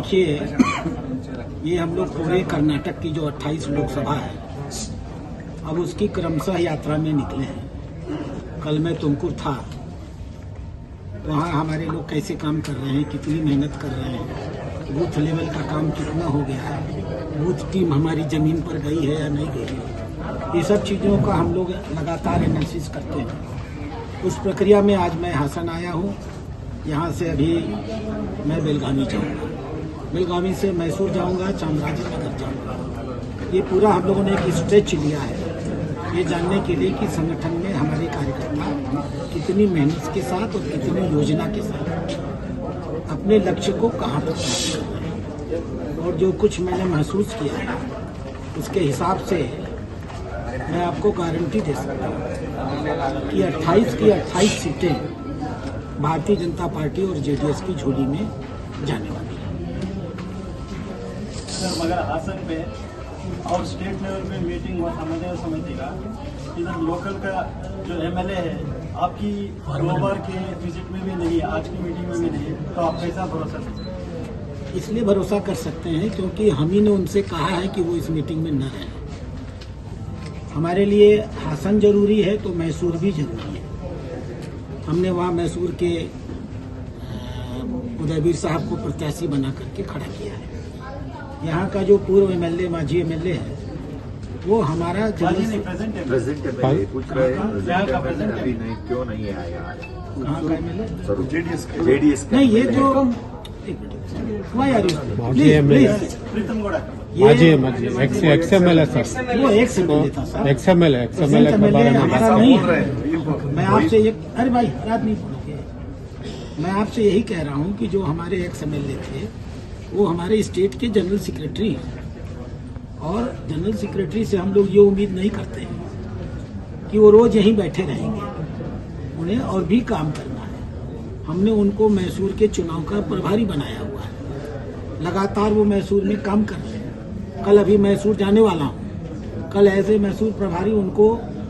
देखिए, ये हम लोग पूरे कर्नाटक की जो 28 लोकसभा है, अब उसकी क्रमशः यात्रा में निकले हैं। कल मैं तुमकुर था, वहाँ हमारे लोग कैसे काम कर रहे हैं, कितनी मेहनत कर रहे हैं, बूथ लेवल का काम कितना हो गया है, बूथ टीम हमारी ज़मीन पर गई है या नहीं गई है, ये सब चीज़ों का हम लोग लगातार एनालिसिस करते हैं। उस प्रक्रिया में आज मैं हासन आया हूँ। यहाँ से अभी मैं बेलगावी जाऊँगा, बेलगावी से मैसूर जाऊँगा, चामराजनगर जाऊँगा। ये पूरा हम लोगों ने एक स्ट्रेच लिया है ये जानने के लिए कि संगठन में हमारे कार्यकर्ता कितनी मेहनत के साथ और कितनी योजना के साथ अपने लक्ष्य को कहाँ तक प्राप्त कर रहे हैं। और जो कुछ मैंने महसूस किया है उसके हिसाब से मैं आपको गारंटी दे सकता हूँ कि 28 की 28 सीटें भारतीय जनता पार्टी और जेडीएस की झोली में जाने वाली है। सर, मगर हासन पे और स्टेट लेवल पे मीटिंग हुआ समन्वय समिति का, इधर लोकल का जो एमएलए है आपकी 2 बार के विजिट में भी नहीं है, आज की मीटिंग में भी नहीं है, तो आप कैसा भरोसा करते हैं? इसलिए भरोसा कर सकते हैं क्योंकि हम ही ने उनसे कहा है कि वो इस मीटिंग में न रहें। हमारे लिए हासन जरूरी है तो मैसूर भी जरूरी है। हमने वहाँ मैसूर के उदयवीर साहब को प्रत्याशी बना करके खड़ा किया है। यहाँ का जो पूर्व एमएलए मांझी एमएलए है वो हमारा प्रेजेंट पूछ रहे हैं अभी नहीं, क्यों नहीं आया? कहाँ का एमएलए? जेडीएस नहीं, ये जो प्रीतम गौड़ा एक्सएमएल सर, वो एक से मिले था सर, एक्सएमएल के बारे में हमारा नहीं है। मैं आपसे ये, अरे भाई रात नहीं बोलोगे, मैं आपसे यही कह रहा हूँ कि जो हमारे एक्स एमएलए थे वो हमारे स्टेट के जनरल सेक्रेटरी हैं और जनरल सेक्रेटरी से हम लोग ये उम्मीद नहीं करते हैं कि वो रोज यहीं बैठे रहेंगे, उन्हें और भी काम करना है। हमने उनको मैसूर के चुनाव का प्रभारी बनाया हुआ है, लगातार वो मैसूर में काम कर रहे हैं। कल अभी मैसूर जाने वाला हूँ, कल एज ए मैसूर प्रभारी उनको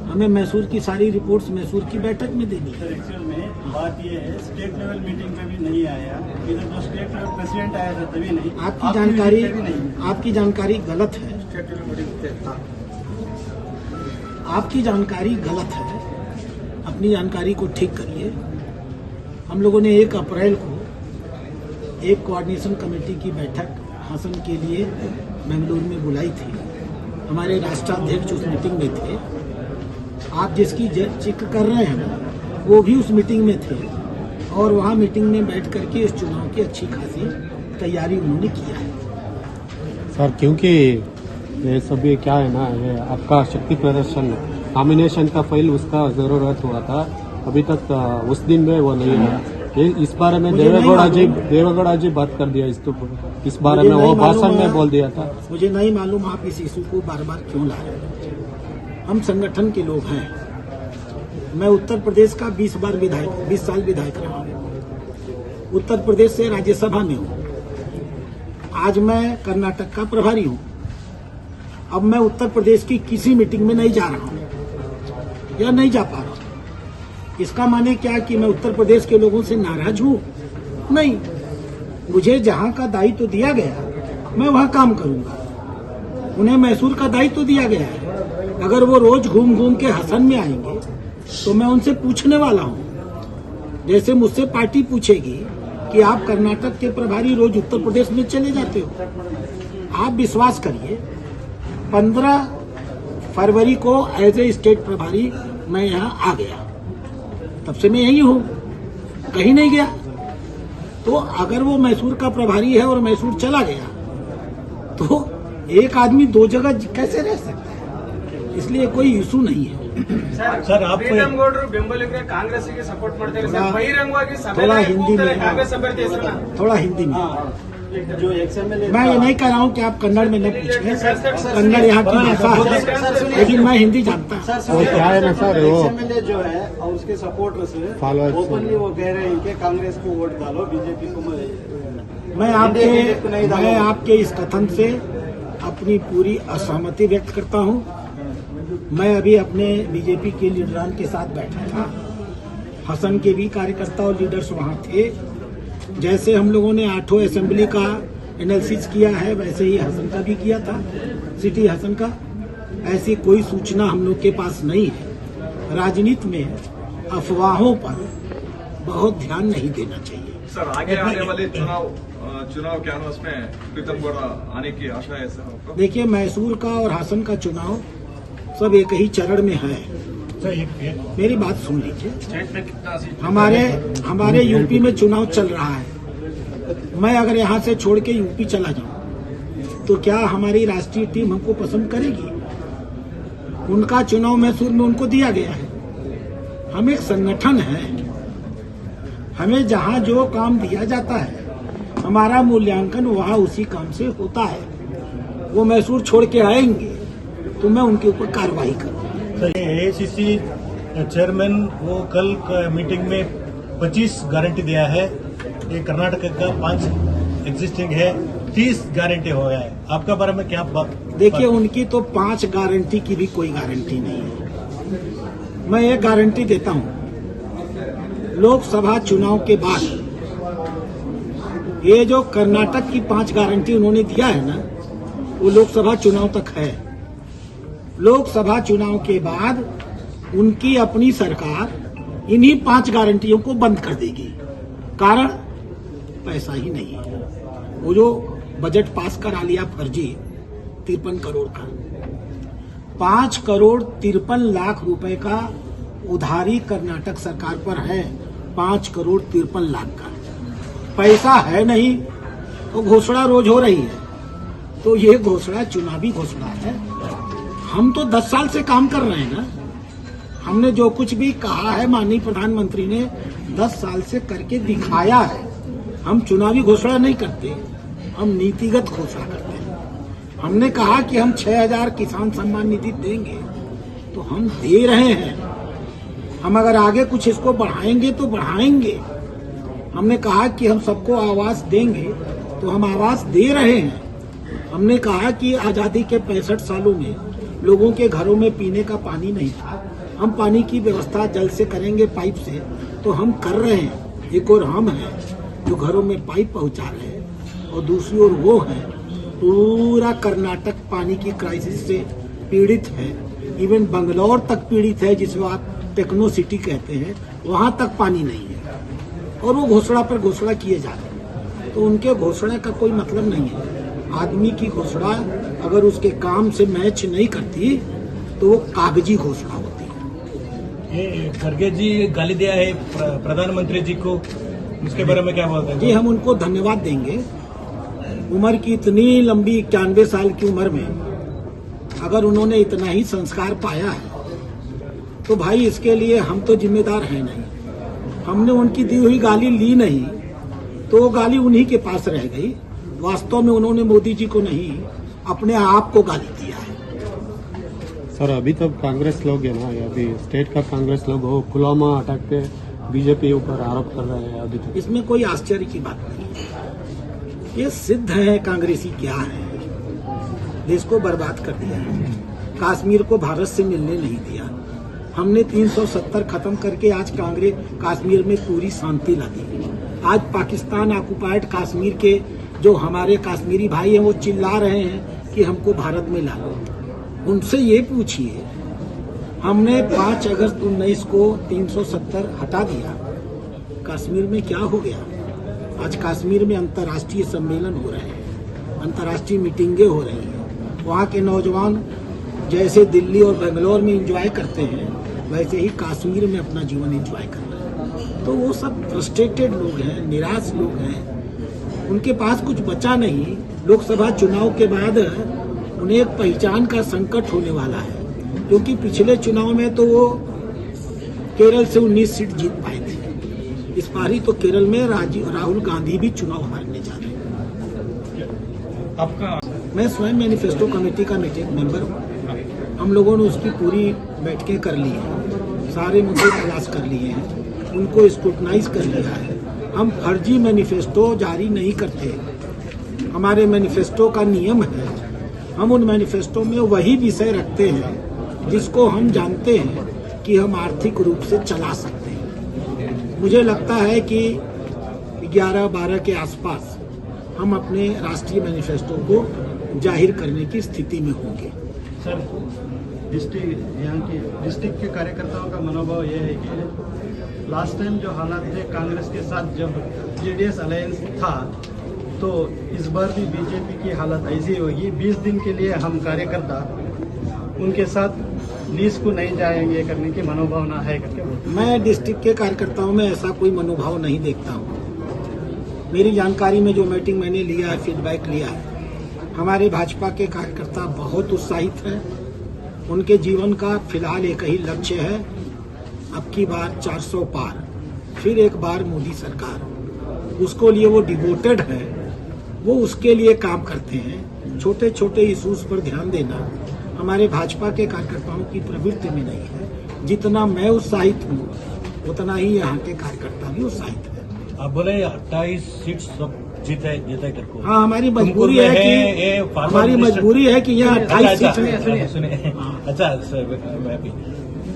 हमें मैसूर की सारी रिपोर्ट्स मैसूर की बैठक में देनी है। सर, एक्चुअल में बात ये है, स्टेट लेवल मीटिंग पे भी नहीं आया, इधर जो स्टेट लेवल प्रेसिडेंट आया था तभी नहीं। आपकी जानकारी गलत है, आपकी जानकारी गलत है। अपनी जानकारी को ठीक करिए। हम लोगों ने 1 अप्रैल को एक कोऑर्डिनेशन कमेटी की बैठक हासन के लिए बेंगलुरु में बुलाई थी। हमारे राष्ट्राध्यक्ष उस मीटिंग में थे। आप जिसकी जिक्र कर रहे हैं वो भी उस मीटिंग में थे और वहाँ मीटिंग में बैठ करके इस चुनाव की अच्छी खासी तैयारी उन्होंने किया है। सर, क्योंकि ये सभी क्या है ना, ये आपका शक्ति प्रदर्शन नॉमिनेशन का फाइल उसका जरूरत हुआ था, अभी तक उस दिन में वो नहीं है। ये इस बारे में देवेगौड़ा जी बात कर दिया, इस बारे में वो भाषण में बोल दिया था। मुझे नहीं मालूम आप इस इशू को बार बार क्यों ला रहे हैं। हम संगठन के लोग हैं। मैं उत्तर प्रदेश का 20 साल विधायक रहा हूँ। उत्तर प्रदेश से राज्यसभा में हूँ। आज मैं कर्नाटक का प्रभारी हूँ। अब मैं उत्तर प्रदेश की किसी मीटिंग में नहीं जा रहा हूँ या नहीं जा पा रहा हूँ। इसका माने क्या कि मैं उत्तर प्रदेश के लोगों से नाराज हूँ? नहीं, मुझे जहाँ का दायित्व दिया गया मैं वहाँ काम करूँगा। उन्हें मैसूर का दायित्व दिया गया है। अगर वो रोज घूम घूम के हसन में आएंगे तो मैं उनसे पूछने वाला हूँ, जैसे मुझसे पार्टी पूछेगी कि आप कर्नाटक के प्रभारी रोज उत्तर प्रदेश में चले जाते हो। आप विश्वास करिए, 15 फरवरी को एज ए स्टेट प्रभारी मैं यहाँ आ गया, तब से मैं यही हूँ, कहीं नहीं गया। तो अगर वो मैसूर का प्रभारी है और मैसूर चला गया तो एक आदमी 2 जगह कैसे रह सकता है? इसलिए कोई इशू नहीं है। सर, आप ಬೆಂಬಲಿಗರ ಕಾಂಗ್ರೆಸ್ಗೆ ಸಪೋರ್ಟ್ ಮಾಡ್ತಾರೆ ಸರ್, ಬಹಿರಂಗವಾಗಿ थोड़ा हिंदी में, ಕಾಂಗ್ರೆಸ್ ಅಭ್ಯರ್ಥಿ ಹೆಸರನ್ನ थोड़ा हिंदी में। जो एक्सएमएलए, मैं ये नहीं कह रहा हूँ कि आप कन्नड़ में न पूछें, कन्नड़ यहाँ की भाषा है, लेकिन मैं हिंदी जानता हूँ। वो क्या है ना सर, वो एक्सएमएलए जो है और उसके सपोर्टर्स ओपनली वो कह रहे हैं कि कांग्रेस को वोट डालो, बीजेपी को मत। मैं आपके इस कथन से अपनी पूरी असहमति व्यक्त करता हूँ। मैं अभी अपने बीजेपी के लीडरान के साथ बैठा था। हसन के भी कार्यकर्ता और लीडर्स वहाँ थे। जैसे हम लोगों ने 8ठों असेंबली का एनालिसिस किया है, वैसे ही हसन का भी किया था, सिटी हसन का। ऐसी कोई सूचना हम लोग के पास नहीं है। राजनीति में अफवाहों पर बहुत ध्यान नहीं देना चाहिए। सर आगे आने वाले चुनाव के अनुसार में प्रीतम गौड़ आने की आशा है सर आपको? देखिए, मैसूर का और हासन का चुनाव सब एक ही चरण में है। मेरी बात सुन लीजिए। स्टेट में कितना सीट? हमारे यूपी में चुनाव चल रहा है। मैं अगर यहाँ से छोड़ के यूपी चला जाऊं तो क्या हमारी राष्ट्रीय टीम हमको पसंद करेगी? उनका चुनाव मैसूर में उनको दिया गया है। हम एक संगठन है, हमें जहाँ जो काम दिया जाता है हमारा मूल्यांकन वहाँ उसी काम से होता है। वो मैसूर छोड़ के आएंगे तो मैं उनके ऊपर कार्रवाई करूँ। एआईसीसी चेयरमैन वो कल मीटिंग में 25 गारंटी दिया है। ये कर्नाटक का 5 एग्जिस्टिंग है, 30 गारंटी हो गया है। आपका बारे में क्या बात? देखिए, उनकी तो 5 गारंटी की भी कोई गारंटी नहीं है। मैं एक गारंटी देता हूँ, लोकसभा चुनाव के बाद ये जो कर्नाटक की 5 गारंटी उन्होंने दिया है ना, वो लोकसभा चुनाव तक है। लोकसभा चुनाव के बाद उनकी अपनी सरकार इन्हीं 5 गारंटियों को बंद कर देगी। कारण पैसा ही नहीं है। वो जो बजट पास करा लिया फर्जी 53 करोड़ का, 5 करोड़ 53 लाख रुपए का उधारी कर्नाटक सरकार पर है। 5 करोड़ 53 लाख का पैसा है नहीं, तो घोषणा रोज हो रही है। तो ये घोषणा चुनावी घोषणा है। हम तो 10 साल से काम कर रहे हैं ना। हमने जो कुछ भी कहा है माननीय प्रधानमंत्री ने 10 साल से करके दिखाया है। हम चुनावी घोषणा नहीं करते, हम नीतिगत घोषणा करते हैं। हमने कहा कि हम 6000 किसान सम्मान निधि देंगे, तो हम दे रहे हैं। हम अगर आगे कुछ इसको बढ़ाएंगे तो बढ़ाएंगे। हमने कहा कि हम सबको आवास देंगे, तो हम आवास दे रहे हैं। हमने कहा कि आजादी के 65 सालों में लोगों के घरों में पीने का पानी नहीं था, हम पानी की व्यवस्था जल से करेंगे, पाइप से, तो हम कर रहे हैं। एक और हम हैं जो घरों में पाइप पहुंचा रहे हैं, और दूसरी ओर वो है पूरा कर्नाटक पानी की क्राइसिस से पीड़ित है। इवन बंगलौर तक पीड़ित है, जिसको आप टेक्नो सिटी कहते हैं, वहां तक पानी नहीं है। और वो घोषणा पर घोषणा किए जा रहे हैं। तो उनके घोषणा का कोई मतलब नहीं है। आदमी की घोषणा अगर उसके काम से मैच नहीं करती तो वो कागजी घोषणा होती है। ये खड़गे जी गाली दिया है प्रधानमंत्री जी को, उसके बारे में क्या बोलते हैं? जी, हम उनको धन्यवाद देंगे। उम्र की इतनी लंबी 91 साल की उम्र में अगर उन्होंने इतना ही संस्कार पाया है तो भाई इसके लिए हम तो जिम्मेदार हैं नहीं। हमने उनकी दी हुई गाली ली नहीं, तो वो गाली उन्हीं के पास रह गई। वास्तव में उन्होंने मोदी जी को नहीं, अपने आप को गाली दिया है। सर अभी तक कांग्रेस लोग है ना, अभी स्टेट का कांग्रेस लोग हो पुलवामा अटैक पे बीजेपी ऊपर आरोप कर रहे हैं अभी तक। इसमें कोई आश्चर्य की बात नहीं है। ये सिद्ध है कांग्रेसी क्या है। देश को बर्बाद कर दिया है, कश्मीर को भारत से मिलने नहीं दिया। हमने 370 खत्म करके आज कांग्रेस कश्मीर में पूरी शांति ला दी। आज पाकिस्तान ऑक्युपाइड कश्मीर के जो हमारे कश्मीरी भाई हैं वो चिल्ला रहे हैं कि हमको भारत में ला लो। उनसे ये पूछिए, हमने 5 अगस्त 19 को 370 हटा दिया, कश्मीर में क्या हो गया? आज कश्मीर में अंतर्राष्ट्रीय सम्मेलन हो रहे हैं, अंतर्राष्ट्रीय मीटिंगें हो रही हैं। वहाँ के नौजवान जैसे दिल्ली और बेंगलोर में एंजॉय करते हैं, वैसे ही कश्मीर में अपना जीवन एंजॉय कर रहे हैं। तो वो सब फ्रस्ट्रेटेड लोग हैं, निराश लोग हैं, उनके पास कुछ बचा नहीं। लोकसभा चुनाव के बाद उन्हें एक पहचान का संकट होने वाला है, क्योंकि पिछले चुनाव में तो वो केरल से 19 सीट जीत पाए थे। इस बारी तो केरल में राहुल गांधी भी चुनाव हारने जा रहे हैं। आपका मैं स्वयं मैनिफेस्टो कमेटी का मेंबर हूँ। हम लोगों ने उसकी पूरी बैठकें कर ली हैं, सारे मुद्दे तलाश कर लिए हैं, उनको स्क्रूटनाइज कर लिया है। हम फर्जी मैनिफेस्टो जारी नहीं करते। हमारे मैनिफेस्टो का नियम है, हम उन मैनिफेस्टो में वही विषय रखते हैं जिसको हम जानते हैं कि हम आर्थिक रूप से चला सकते हैं। मुझे लगता है कि 11-12 के आसपास हम अपने राष्ट्रीय मैनिफेस्टो को जाहिर करने की स्थिति में होंगे। सर, डिस्ट्रिक्ट के कार्यकर्ताओं का मनोभाव यह है कि लास्ट टाइम जो हालात थे कांग्रेस के साथ जब जेडीएस अलायंस था, तो इस बार भी बीजेपी की हालत ऐसी होगी। 20 दिन के लिए हम कार्यकर्ता उनके साथ लीज को नहीं जाएंगे करने की मनोभावना है करके बोलते हैं। मैं डिस्ट्रिक्ट के कार्यकर्ताओं में ऐसा कोई मनोभाव नहीं देखता हूँ। मेरी जानकारी में जो मीटिंग मैंने लिया है, फीडबैक लिया है, हमारे भाजपा के कार्यकर्ता बहुत उत्साहित हैं। उनके जीवन का फिलहाल एक ही लक्ष्य है, अब की बार 400 पार, फिर एक बार मोदी सरकार। उसको लिए वो डिवोटेड है, वो उसके लिए काम करते हैं। छोटे छोटे इशूज पर ध्यान देना हमारे भाजपा के कार्यकर्ताओं की प्रवृत्ति में नहीं है। जितना मैं उत्साहित हूँ उतना ही यहाँ के कार्यकर्ता भी उत्साहित है। आप बोले 28 सीट सब जीते करके। हाँ, हमारी मजबूरी है कि यहाँ 28 सीट। सुनिए, अच्छा सर,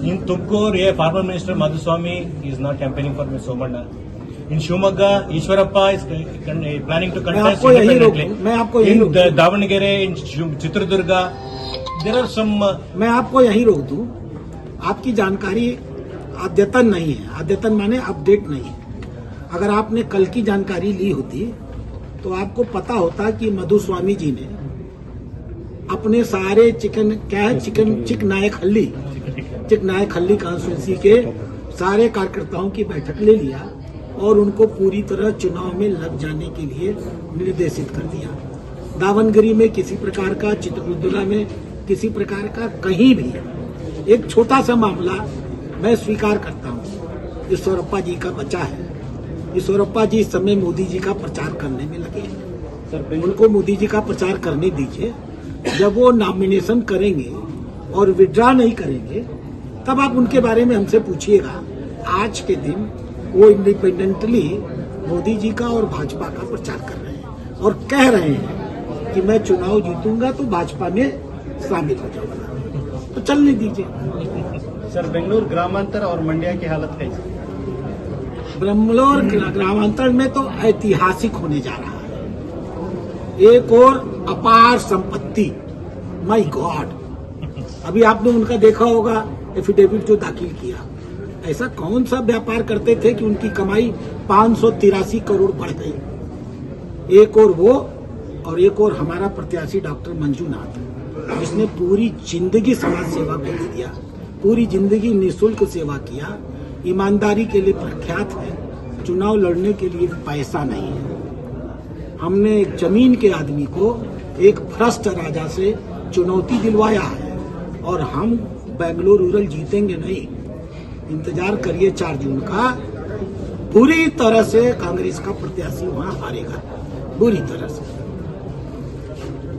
इन तुमको ये former minister Madhuswamy is not campaigning for Somanna. In Shivamogga Eshwarappa is planning to contest in Davanagere, in Chitradurga. There are some. मैं आपको यहीं रोक दूं। आपकी जानकारी अद्यतन नहीं है। अद्यतन माने अपडेट नहीं है। अगर आपने कल की जानकारी ली होती तो आपको पता होता कि मधुस्वामी जी ने अपने सारे चिकनायक हल्ली कॉन्स्टिट्यूंसी के सारे कार्यकर्ताओं की बैठक ले लिया और उनको पूरी तरह चुनाव में लग जाने के लिए निर्देशित कर दिया। दावणगिरी में किसी प्रकार का, चित्रदुर्गा में किसी प्रकार का, कहीं भी एक छोटा सा मामला मैं स्वीकार करता हूँ, ईश्वरप्पा जी का बचा है। ईश्वरप्पा जी इस समय मोदी जी का प्रचार करने में लगे हैं। उनको मोदी जी का प्रचार करने दीजिए। जब वो नॉमिनेशन करेंगे और विड्रॉ नहीं करेंगे तब आप उनके बारे में हमसे पूछिएगा। आज के दिन वो इंडिपेंडेंटली मोदी जी का और भाजपा का प्रचार कर रहे हैं और कह रहे हैं कि मैं चुनाव जीतूंगा तो भाजपा में शामिल हो जाऊंगा। तो चलने दीजिए। सर, बेंगलुरु ग्रामांतर और मंडिया की हालत कैसी? बेंगलुरु ग्रामांतर में तो ऐतिहासिक होने जा रहा है। एक और अपार संपत्ति, माय गॉड। अभी आपने उनका देखा होगा एफिडेविट जो दाखिल किया। ऐसा कौन सा व्यापार करते थे कि उनकी कमाई 583 करोड़ बढ़ गई। एक और वो और एक और हमारा प्रत्याशी डॉक्टर मंजूनाथ, जिसने पूरी जिंदगी समाज सेवा को दे दिया, पूरी जिंदगी निःशुल्क सेवा किया, ईमानदारी के लिए प्रख्यात है। चुनाव लड़ने के लिए पैसा नहीं है। हमने एक जमीन के आदमी को एक भ्रष्ट राजा से चुनौती दिलवाया है और हम बेंगलुरु रूरल जीतेंगे नहीं। इंतजार करिए 4 जून का। पूरी तरह से कांग्रेस का प्रत्याशी वहां हारेगा, बुरी तरह से।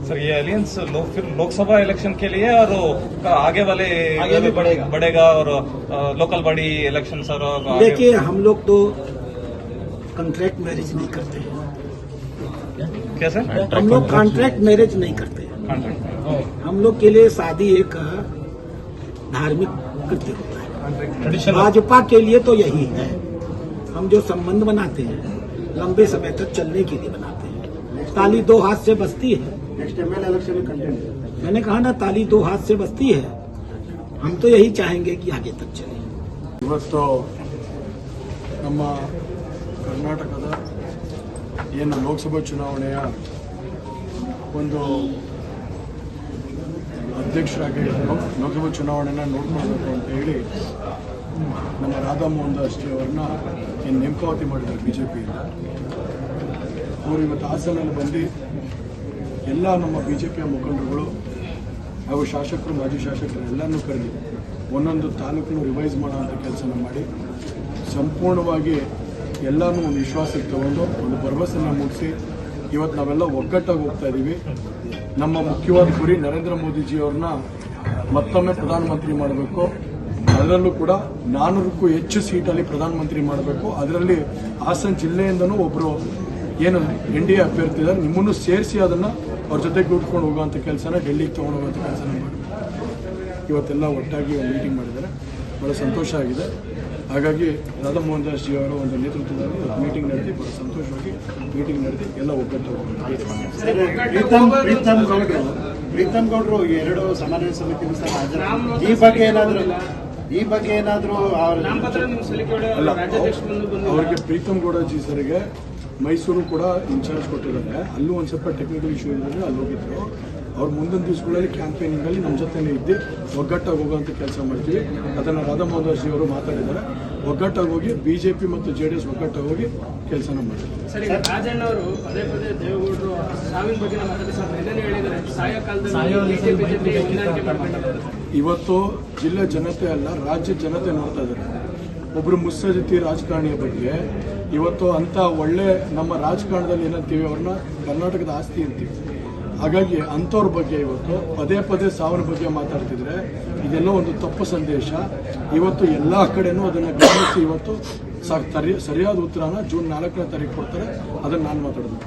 सर, ये अलायंस फिर लोकसभा इलेक्शन के लिए और आगे भी बढ़ेगा और लोकल बॉडी इलेक्शन सर। देखिए, हम लोग तो कॉन्ट्रैक्ट मैरिज नहीं करते हैं। क्या सर? हम लोग कॉन्ट्रैक्ट मैरिज नहीं करते हैं। हम लोग के लिए शादी एक धार्मिक कृत्य होता है। भाजपा के लिए तो यही है। हम जो संबंध बनाते हैं लंबे समय तक चलने के लिए बनाते हैं। ताली 2 हाथ से बजती है। मैंने कहा ना, ताली 2 हाथ से बजती है। हम तो यही चाहेंगे कि आगे तक चले। ಇವತ್ತು ನಮ್ಮ ಕರ್ನಾಟಕದ ಏನು ಲೋಕಸಭಾ ಚುನಾವಣೆಯ ಒಂದು ಅಧ್ಯಕ್ಷರಾಗಿ ಲೋಕಸಭಾ ಚುನಾವಣೆನ ನೋಡ್ಕೊಳ್ಬೇಕು ಅಂತ ಹೇಳಿ ನಮ್ಮ ರಾಧಾ ಮೋಹನ್ ದಾಸ್ ಜಿ ಅವ್ರನ್ನ ಏನು ನೇಮಕಾವತಿ ಮಾಡಿದ್ದಾರೆ ಬಿಜೆಪಿಯಿಂದ. ಅವರು ಇವತ್ತು ಹಾಸನಲ್ಲಿ ಬಂದು ಎಲ್ಲ ನಮ್ಮ ಬಿಜೆಪಿಯ ಮುಖಂಡರುಗಳು ಹಾಗೂ ಶಾಸಕರು, ಮಾಜಿ ಶಾಸಕರು ಎಲ್ಲರನ್ನೂ ಕರೆದು ಒಂದೊಂದು ತಾಲೂಕನ್ನು ರಿವೈಸ್ ಮಾಡೋಂಥ ಕೆಲಸನ ಮಾಡಿ ಸಂಪೂರ್ಣವಾಗಿ ಎಲ್ಲನೂ ಒಂದು ವಿಶ್ವಾಸಕ್ಕೆ ತಗೊಂಡು ಒಂದು ಭರವಸೆನ ಮೂಡಿಸಿ ಇವತ್ತು ನಾವೆಲ್ಲ ಒಗ್ಗಟ್ಟಾಗಿ ಹೋಗ್ತಾ ಇದ್ದೀವಿ. ನಮ್ಮ ಮುಖ್ಯವಾದ ಗುರಿ ನರೇಂದ್ರ ಮೋದಿಜಿಯವ್ರನ್ನ ಮತ್ತೊಮ್ಮೆ ಪ್ರಧಾನಮಂತ್ರಿ ಮಾಡಬೇಕು. ಅದರಲ್ಲೂ ಕೂಡ 400ಕ್ಕೂ ಹೆಚ್ಚು ಸೀಟಲ್ಲಿ ಪ್ರಧಾನಮಂತ್ರಿ ಮಾಡಬೇಕು. ಅದರಲ್ಲಿ ಹಾಸನ ಜಿಲ್ಲೆಯಿಂದನೂ ಒಬ್ಬರು ಏನು NDA ಅಭ್ಯರ್ಥಿ ಇದ್ದಾರೆ, ನಿಮ್ಮನ್ನು ಸೇರಿಸಿ ಅದನ್ನು ಅವ್ರ ಜೊತೆಗೆ ಉಟ್ಕೊಂಡು ಹೋಗುವಂಥ ಕೆಲಸನ ಡೆಲ್ಲಿಗೆ ತೊಗೊಂಡು ಹೋಗುವಂಥ ಕೆಲಸನ ಮಾಡಿ ಇವತ್ತೆಲ್ಲ ಒಟ್ಟಾಗಿ ಒಂದು ಮೀಟಿಂಗ್ ಮಾಡಿದ್ದಾರೆ. ಭಾಳ ಸಂತೋಷ ಆಗಿದೆ. ಹಾಗಾಗಿ ರಾಧಾ ಮೋಹನ್ ದಾಸ್ ಜಿ ಅವರ ಒಂದು ನೇತೃತ್ವದಲ್ಲಿ ಮೀಟಿಂಗ್ ನಡೆದಿ ಬಹಳ ಸಂತೋಷವಾಗಿ ಮೀಟಿಂಗ್ ನಡೆದಿ ಎಲ್ಲ ಒಗ್ಗಟ್ಟು ಪ್ರೀತಮ್ ಗೌಡ್ರು ಎರಡು ಸಮನ್ವಯ ಸಮಿತಿ ಈ ಬಗ್ಗೆ ಏನಾದರೂ ನಾಮಪತ್ರ ನಿಮ್ಮ ಸಲ್ಲಿಕೆ ಅಲ್ಲ ರಾಜ್ಯಾಧ್ಯಕ್ಷ ಬಂದು ಅವರಿಗೆ ಪ್ರೀತಮ್ ಗೌಡ ಜಿ ಸರ್ಗೆ ಮೈಸೂರು ಕೂಡ ಇನ್ಚಾರ್ಜ್ ಕೊಟ್ಟಿದ್ದಾರೆ. ಅಲ್ಲೂ ಒಂದು ಸ್ವಲ್ಪ ಟೆಕ್ನಿಕಲ್ ಇಶ್ಯೂ ಇದ್ದರೆ ಅಲ್ಲಿ ಹೋಗಿದ್ರು. ಅವ್ರು ಮುಂದಿನ ದಿವಸಗಳಲ್ಲಿ ಕ್ಯಾಂಪೇನಿಂಗಲ್ಲಿ ನಮ್ಮ ಜೊತೆನೇ ಇದ್ದು ಒಗ್ಗಟ್ಟಾಗಿ ಹೋಗುವಂಥ ಕೆಲಸ ಮಾಡ್ತೀವಿ. ಅದನ್ನು ರಾಧಾ ಮೋಹನ್ ದಾಸ್ ಜಿ ಅವರು ಮಾತಾಡಿದ್ದಾರೆ. ಒಗ್ಗಟ್ಟಾಗಿ ಹೋಗಿ ಬಿಜೆಪಿ ಮತ್ತು JDS ಒಗ್ಗಟ್ಟಾಗಿ ಹೋಗಿ ಕೆಲಸನ ಮಾಡ್ತೀವಿ. ಸರಿ, ರಾಜಣ್ಣ ಅವರು ಪದೇ ಪದೇ ದೇವೇಗೌಡರು ಸಾವಿನ ಬಗ್ಗೆ ಮಾತಾಡಿದ್ದಾರೆ. ಎಲ್ಲರೂ ಹೇಳಿದ್ದಾರೆ ಸಾಯೋ ಕಾಲದಲ್ಲಿ ಬಿಜೆಪಿ ಹೊಂದಾಣಿಕೆ ಮಾಡ್ಕೊಂಡಿದ್ದಾರೆ. ಇವತ್ತು ಜಿಲ್ಲೆ ಜನತೆ ಅಲ್ಲ, ರಾಜ್ಯ ಜನತೆ ನೋಡ್ತಾ ಇದ್ದಾರೆ. ಒಬ್ಬರು ಮುತ್ಸದ್ದಿ ರಾಜಕಾರಣಿಯ ಬಗ್ಗೆ ಇವತ್ತು ಅಂತ ಒಳ್ಳೆ ನಮ್ಮ ರಾಜಕಾರಣದಲ್ಲಿ ಏನಂತೀವಿ, ಅವ್ರನ್ನ ಕರ್ನಾಟಕದ ಆಸ್ತಿ ಅಂತೀವಿ. ಹಾಗಾಗಿ ಅಂಥವ್ರ ಬಗ್ಗೆ ಇವತ್ತು ಪದೇ ಪದೇ ಸಾವಿನ ಬಗ್ಗೆ ಮಾತಾಡ್ತಿದ್ರೆ ಇದೆಲ್ಲ ಒಂದು ತಪ್ಪು ಸಂದೇಶ. ಇವತ್ತು ಎಲ್ಲ ಕಡೆನೂ ಅದನ್ನು ಗಮನಿಸಿ ಇವತ್ತು ಸರಿಯಾದ ಉತ್ತರನ ಜೂನ್ 4ನೇ ತಾರೀಕು ಕೊಡ್ತಾರೆ. ಅದನ್ನು ನಾನು ಮಾತಾಡೋದು.